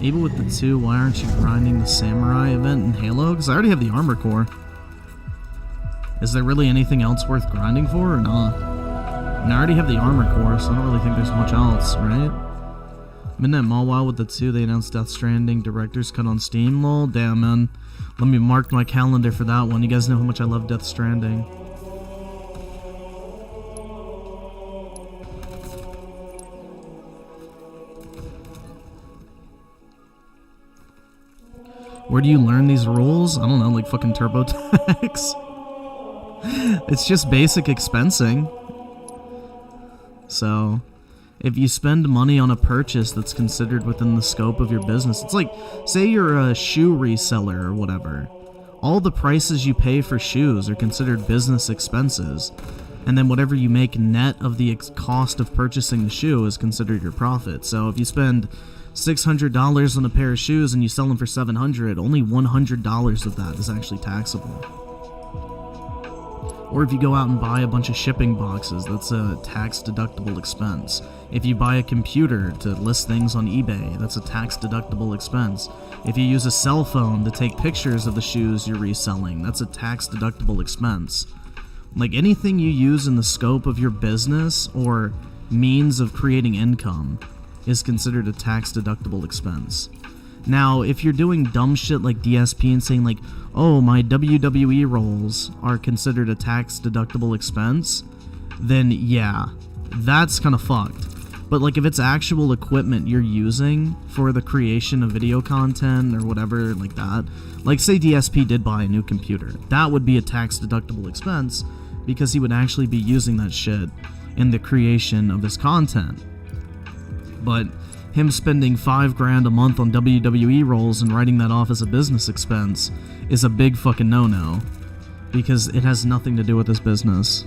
Able with the 2, why aren't you grinding the samurai event in Halo? Because I already have the armor core. Is there really anything else worth grinding for or not? And I already have the armor core, so I don't really think there's much else, right? Midnight Mawile with the 2, they announced Death Stranding Director's Cut on Steam, lol. Damn, man. Let me mark my calendar for that one. You guys know how much I love Death Stranding. Where do you learn these rules? I don't know, like fucking TurboTax. It's just basic expensing. So, if you spend money on a purchase that's considered within the scope of your business, it's like, say you're a shoe reseller or whatever. All the prices you pay for shoes are considered business expenses, and then whatever you make net of the cost of purchasing the shoe is considered your profit. So if you spend $600 on a pair of shoes and you sell them for $700, only $100 of that is actually taxable. Or if you go out and buy a bunch of shipping boxes, that's a tax-deductible expense. If you buy a computer to list things on eBay, that's a tax-deductible expense. If you use a cell phone to take pictures of the shoes you're reselling, that's a tax-deductible expense. Like, anything you use in the scope of your business or means of creating income is considered a tax-deductible expense. Now, if you're doing dumb shit like DSP and saying like, oh, my WWE roles are considered a tax-deductible expense, then yeah, that's kind of fucked. But like if it's actual equipment you're using for the creation of video content or whatever like that, like say DSP did buy a new computer, that would be a tax-deductible expense because he would actually be using that shit in the creation of his content. But him spending $5,000 a month on WWE roles and writing that off as a business expense is a big fucking no-no, because it has nothing to do with his business.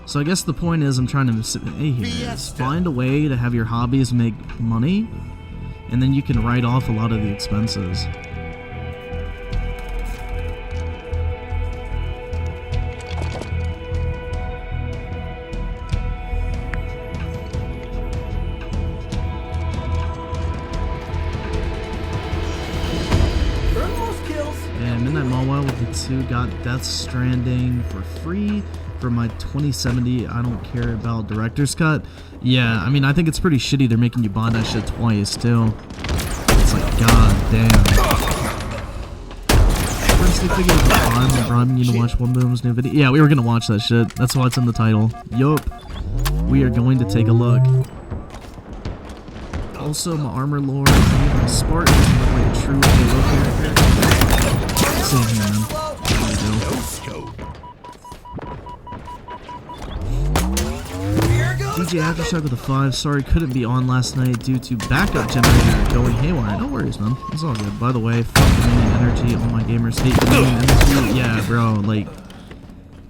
So I guess the point is I'm trying to say here is find a way to have your hobbies make money, and then you can write off a lot of the expenses. Who got Death Stranding for free for my 2070 I don't care about director's cut. Yeah, I mean, I think it's pretty shitty they're making you buy that shit twice too. It's like, god damn. First they figured it was fun, they're bribing you to watch One Boom's new video. Yeah, we were gonna watch that shit. That's why it's in the title. Yup. We are going to take a look. Also, my armor lord, my Spartan, like a true Halo character. Same here, man. DJ Aftershock with a 5. Sorry, couldn't be on last night due to backup generator going haywire. No worries, man. It's all good. By the way, fuck Dominion Energy. All my gamers hate Dominion Energy. Yeah, bro. Like,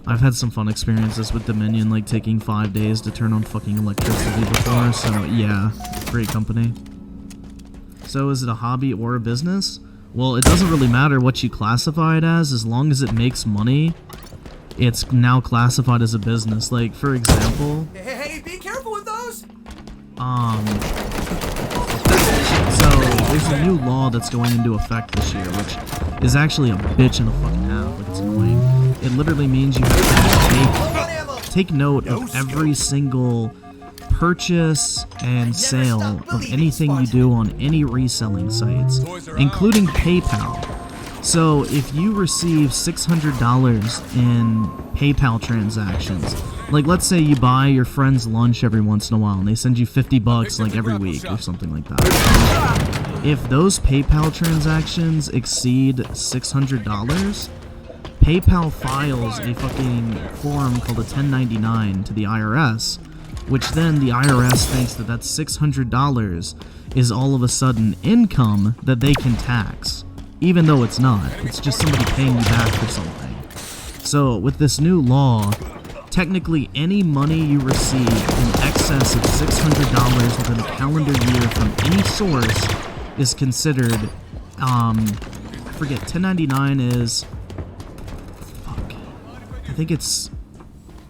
I've had some fun experiences with Dominion, like taking 5 days to turn on fucking electricity before. So yeah, great company. So is it a hobby or a business? Well, it doesn't really matter what you classify it as long as it makes money. It's now classified as a business. Like, for example... Hey, be careful with those! So, there's a new law that's going into effect this year, which is actually a bitch and a fucking half. Like, it's annoying. It literally means you have to take note of every single purchase and sale of anything you do on any reselling sites, including PayPal. So if you receive $600 in PayPal transactions, like let's say you buy your friend's lunch every once in a while and they send you $50 like every week or something like that. If those PayPal transactions exceed $600, PayPal files a fucking form called a 1099 to the IRS, which then the IRS thinks that that $600 is all of a sudden income that they can tax. Even though it's not. It's just somebody paying you back for something. So, with this new law, technically any money you receive in excess of $600 within a calendar year from any source is considered, I forget, 1099 is... Fuck. I think it's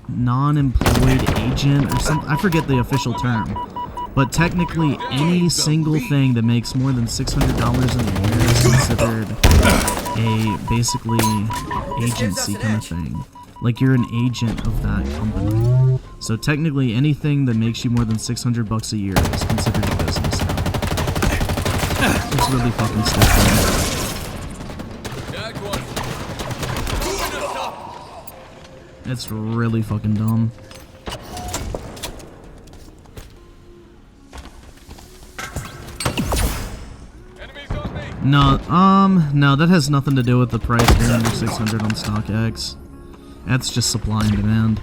non-employed agent or something. I forget the official term. But technically, any single thing that makes more than $600 in a year is considered a basically agency kind of thing. Like you're an agent of that company. So technically, anything that makes you more than $600 a year is considered a business now. It's really fucking stupid. It's really fucking dumb. No, that has nothing to do with the price being under 600 on StockX. That's just supply and demand.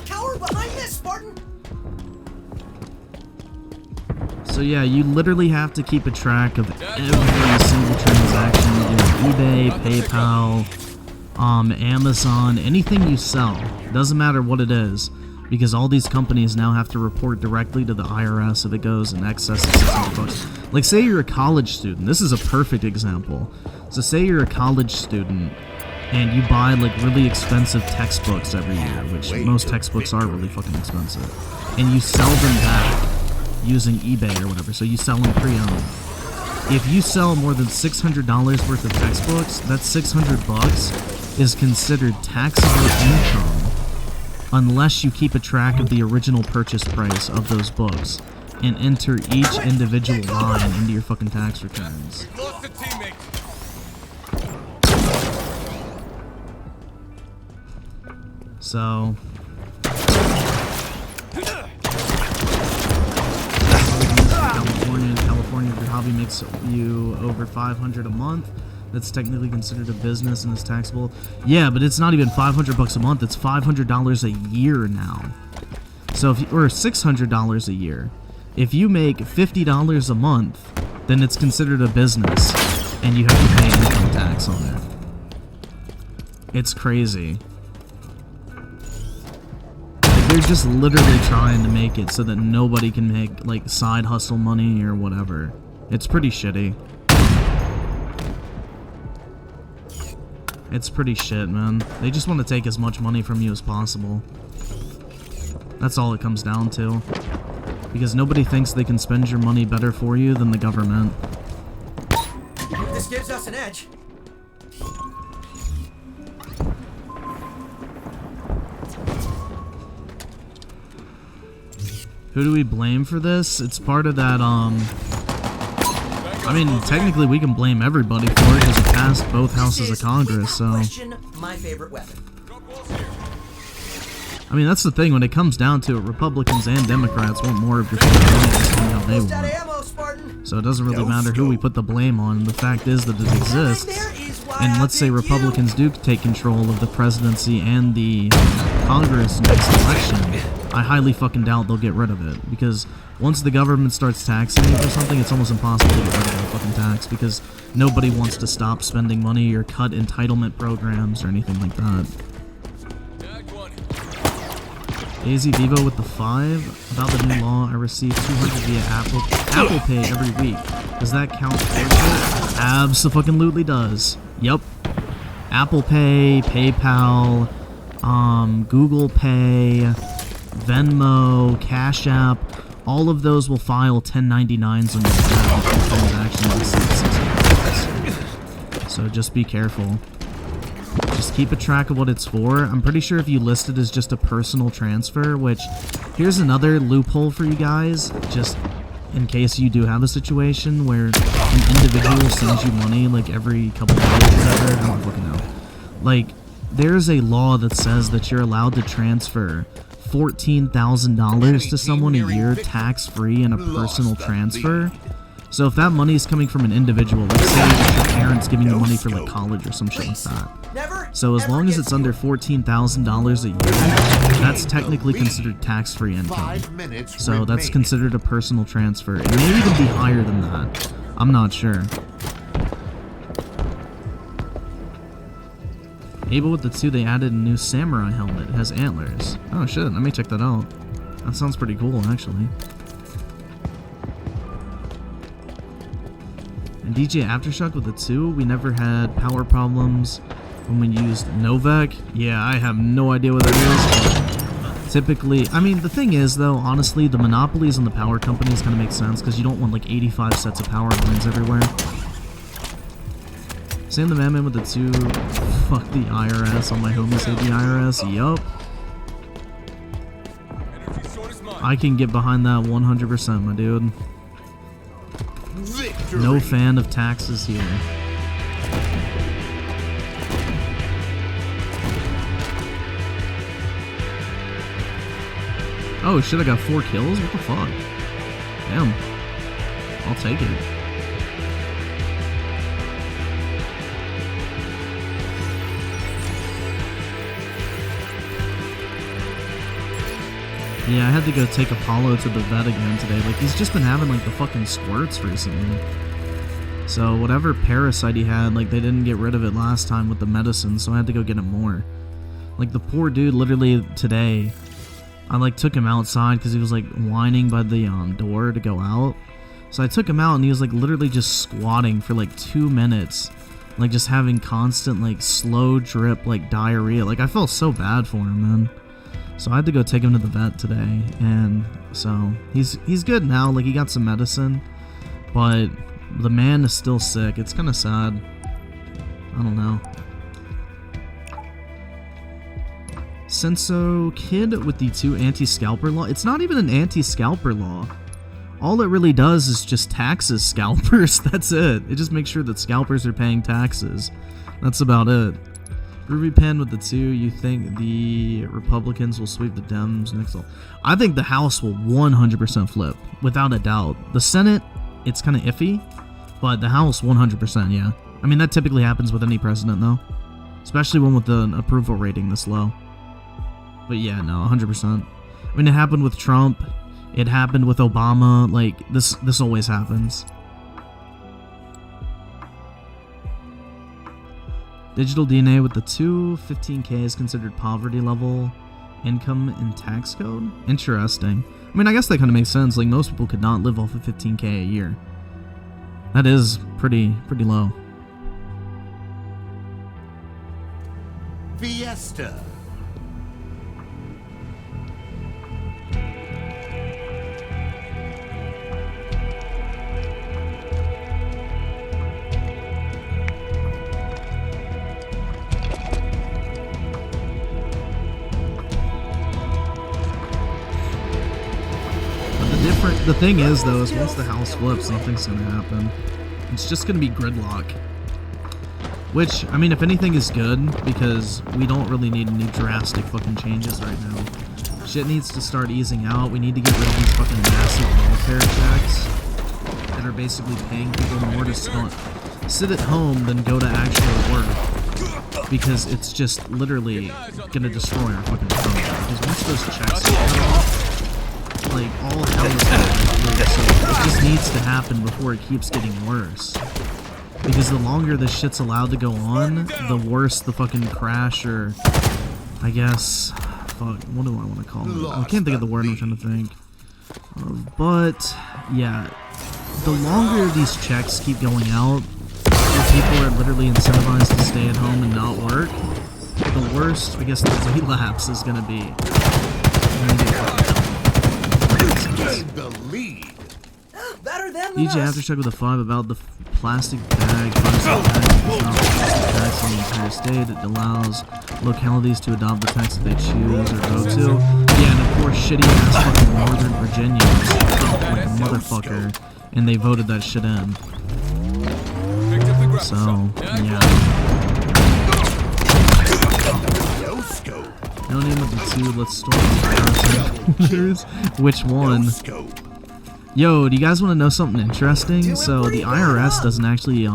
Cower behind this, Spartan! So yeah, you literally have to keep a track of every single transaction in eBay, PayPal, Amazon, anything you sell. Doesn't matter what it is, because all these companies now have to report directly to the IRS if it goes in excess of $600. Like, say you're a college student. This is a perfect example. So say you're a college student and you buy like really expensive textbooks every year, which most textbooks are really fucking expensive, and you sell them back using eBay or whatever. So you sell them pre-owned. If you sell more than $600 worth of textbooks, that $600 is considered taxable income unless you keep a track of the original purchase price of those books and enter each individual line into your fucking tax returns. So California, if your hobby makes you over $500 a month, that's technically considered a business and is taxable. Yeah, but it's not even $500 a month. It's $500 a year now. So if you, or $600 a year. If you make $50 a month, then it's considered a business, and you have to pay income tax on it. It's crazy. Like, they're just literally trying to make it so that nobody can make like side hustle money or whatever. It's pretty shitty. It's pretty shit, man. They just want to take as much money from you as possible. That's all it comes down to. Because nobody thinks they can spend your money better for you than the government. This gives us an edge. Who do we blame for this? It's part of that, I mean, technically we can blame everybody for it because it passed both houses of Congress, so... my favorite weapon. I mean, that's the thing, when it comes down to it, Republicans and Democrats want more of your fucking money than how they want. So it doesn't really matter who we put the blame on. The fact is that it exists. And let's say Republicans do take control of the presidency and the Congress next election. I highly fucking doubt they'll get rid of it, because once the government starts taxing you for something, it's almost impossible to get rid of that fucking tax, because nobody wants to stop spending money or cut entitlement programs or anything like that. AZ Vivo with the 5. About the new law, I receive 200 via Apple Pay every week. Does that count towards it? Abso-fucking-lutely does. Yep. Apple Pay, PayPal, Google Pay, Venmo, Cash App, all of those will file 1099s on your account if the transaction exceeds $600. So just be careful. Just keep a track of what it's for. I'm pretty sure if you list it as just a personal transfer, which, here's another loophole for you guys, just in case you do have a situation where an individual sends you money like every couple of days or whatever. I don't fucking know. Like, there's a law that says that you're allowed to transfer $14,000 to someone a year tax-free in a personal transfer. So if that money is coming from an individual, let's say that your parents giving you money for like college or some shit like that. So as long as it's under $14,000 a year, that's technically considered tax-free income. So that's considered a personal transfer. It may even be higher than that. I'm not sure. Able with the 2, they added a new samurai helmet. It has antlers. Oh shit, let me check that out. That sounds pretty cool, actually. And DJ Aftershock with the 2, we never had power problems when we used Novak. Yeah, I have no idea what that is. Typically, I mean, the thing is, though, honestly, the monopolies on the power companies kind of make sense because you don't want like 85 sets of power lines everywhere. Sam the Madman with the 2. Fuck the IRS. All my homies say the IRS. Yup. I can get behind that 100%, my dude. Victory. No fan of taxes here. Oh shit, I got 4 kills? What the fuck? Damn. I'll take it. Yeah, I had to go take Apollo to the vet again today. Like, he's just been having, like, the fucking squirts recently. So, whatever parasite he had, like, they didn't get rid of it last time with the medicine, so I had to go get him more. Like, the poor dude, literally, today, I, like, took him outside because he was, like, whining by the door to go out. So I took him out, and he was, like, literally just squatting for, like, 2 minutes. Like, just having constant, like, slow drip, like, diarrhea. Like, I felt so bad for him, man. So I had to go take him to the vet today, and so he's good now. Like, he got some medicine, but the man is still sick. It's kind of sad. I don't know. Senso Kid with the 2 anti-scalper law. It's not even an anti-scalper law. All it really does is just taxes scalpers. That's it. It just makes sure that scalpers are paying taxes. That's about it. Ruby Pen with the 2, you think the Republicans will sweep the Dems next? I think the House will 100% flip, without a doubt. The Senate, it's kind of iffy, but the House 100%, yeah. I mean, that typically happens with any president, though. Especially one with an approval rating this low. But yeah, no, 100%. I mean, it happened with Trump. It happened with Obama. Like, this always happens. Digital DNA with the 2, 15K is considered poverty level income in tax code. Interesting. I mean, I guess that kind of makes sense. Like, most people could not live off of 15K a year. That is pretty low. Fiesta. The thing is, though, is once the House flips, nothing's gonna happen. It's just gonna be gridlock. Which, I mean, if anything is good, because we don't really need any drastic fucking changes right now. Shit needs to start easing out. We need to get rid of these fucking massive welfare checks that are basically paying people more to sit at home than go to actual work. Because it's just literally gonna destroy our fucking economy. Because once those checks get cut off, like, all hell is gonna be so it just needs to happen before it keeps getting worse. Because the longer this shit's allowed to go on, the worse the fucking crash, or I guess, fuck, what do I want to call it? I can't think of the word I'm trying to think. But yeah, the longer these checks keep going out, where people are literally incentivized to stay at home and not work, the worse, I guess, the relapse is gonna be. Better than DJ Aftershock with a 5 about the plastic bag. Tax in the entire state. It allows localities to adopt the tax that they choose or go to. Yeah, and of course, shitty ass fucking Northern Virginia was like a motherfucker, and they voted that shit in. So, yeah. No name of the 2. Let's start. Which one? Yo, do you guys want to know something interesting? So the IRS doesn't actually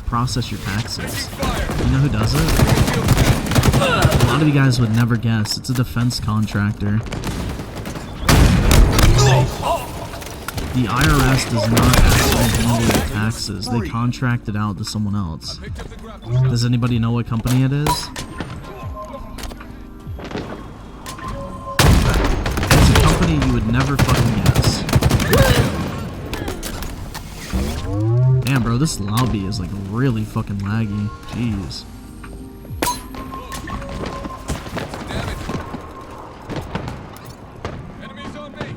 process your taxes. You know who does it? A lot of you guys would never guess. It's a defense contractor. The IRS does not actually handle your taxes. They contract it out to someone else. Does anybody know what company it is? It's a company you would never fucking guess. Damn, Damn, bro, this lobby is like really fucking laggy. Jeez. Enemies on me.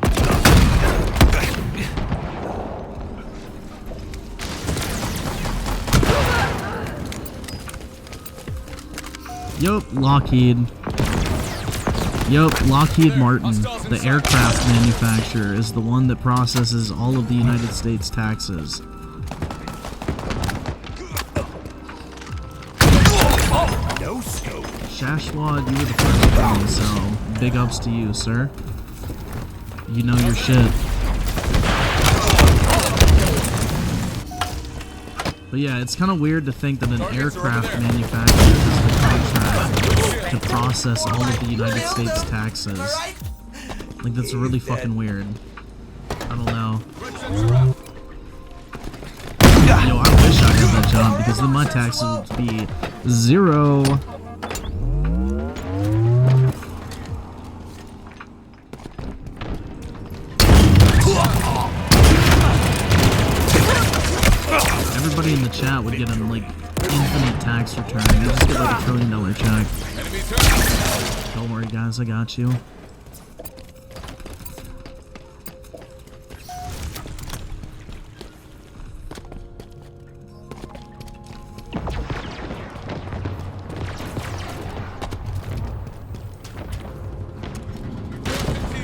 Yup, Lockheed. Yup, Lockheed Martin, the aircraft manufacturer, is the one that processes all of the United States taxes. No scope. Shashwad, you were the first one, so big ups to you, sir. You know your shit. But yeah, it's kind of weird to think that an aircraft manufacturer has the contract to process all of the United States taxes. Like, that's really fucking weird. I don't know. Yo, I wish I had that job, because then my taxes would be 0. Everybody in the chat would get like infinite tax return. You just get like $1 trillion check. Don't worry, guys, I got you.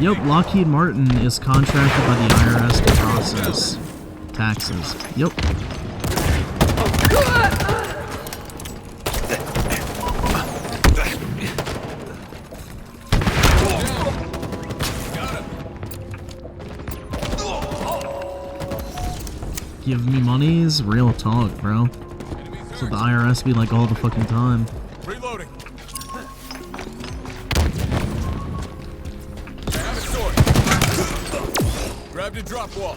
Yep, Lockheed Martin is contracted by the IRS to process taxes. Yep. Give me monies? Real talk, bro. So the IRS be like all the fucking time. Reloading. I have a sword. Grab the drop wall.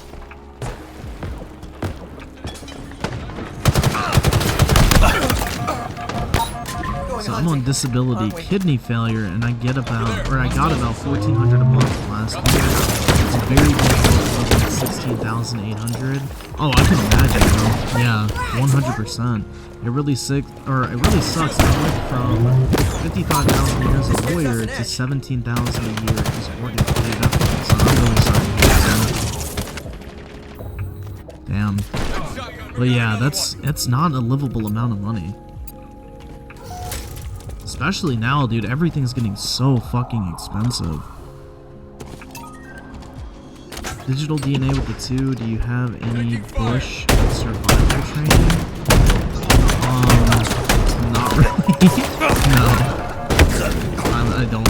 So I'm on disability kidney failure, and I got about $1,400 a month last year. It's very difficult to get 16,800. Oh, I can imagine, bro. Yeah, 100%. It really sucks. I went from 55,000 a year as a lawyer to 17,000 a year as mortgage paid up. So I'm really sorry to hear that. Damn. But yeah, it's not a livable amount of money. Especially now, dude, everything's getting so fucking expensive. Digital DNA with the 2, do you have any bush survival training? Not really. No. I don't.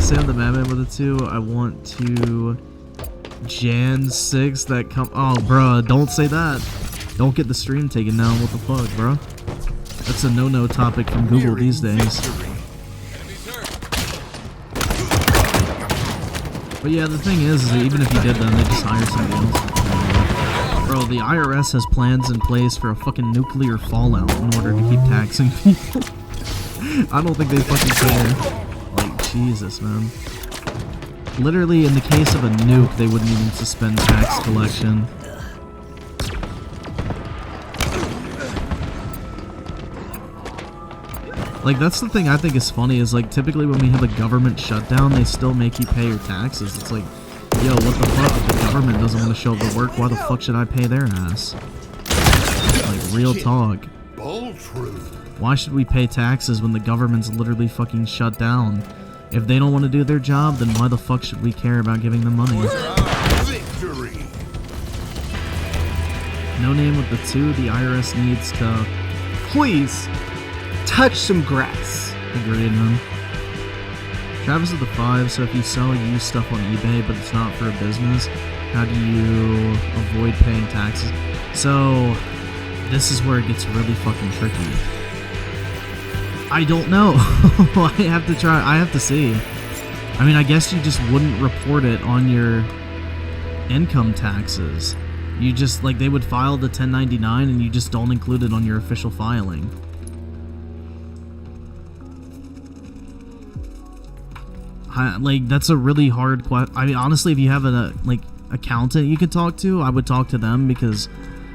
Sam the Madman with the 2, I want to Jan 6 that come. Oh, bruh, don't say that. Don't get the stream taken down. What the fuck, bro? That's a no-no topic from Google these days. But yeah, the thing is that even if you did them, they just hire somebody else. Bro, the IRS has plans in place for a fucking nuclear fallout in order to keep taxing people. I don't think they fucking care. Like, Jesus, man. Literally, in the case of a nuke, they wouldn't even suspend tax collection. Like, that's the thing I think is funny, is like, typically when we have a government shutdown, they still make you pay your taxes. It's like, yo, what the fuck? If the government doesn't want to show up to work, why the fuck should I pay their ass? Like, real talk. Why should we pay taxes when the government's literally fucking shut down? If they don't want to do their job, then why the fuck should we care about giving them money? Victory. No name with the 2, the IRS needs to... Please, touch some grass. Agreed, man. Travis is the 5, so if you sell used stuff on eBay, but it's not for a business, how do you avoid paying taxes? So, this is where it gets really fucking tricky. I don't know. I have to see. I mean, I guess you just wouldn't report it on your income taxes. You just, like, they would file the 1099 and you just don't include it on your official filing. Like, that's a really hard question. I mean, honestly, if you have a, like, accountant you could talk to, I would talk to them, because